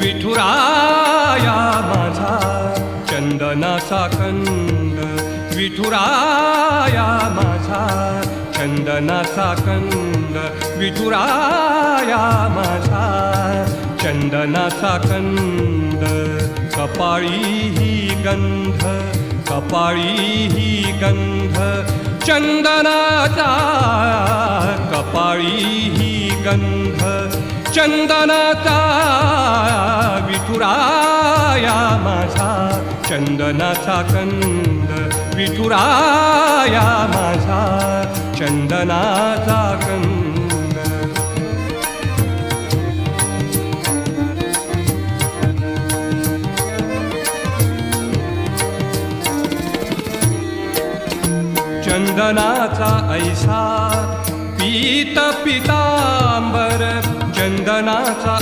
विठुराया माझा चंदनाचा कंद, विठुराया माझा चंदनाचा कंद, विठुराया माझा चंदनाचा कंद. कपाळी ही गंध, कपाळी ही गंध चंदनाचा, कपाळी ही गंध चंदनाचा. विठुराया माझा चंदनाचा कंद, विठुराया माझा चंदनाचा कंद. चंदनाचा ऐसा पीत पितांबर, चंदनाचा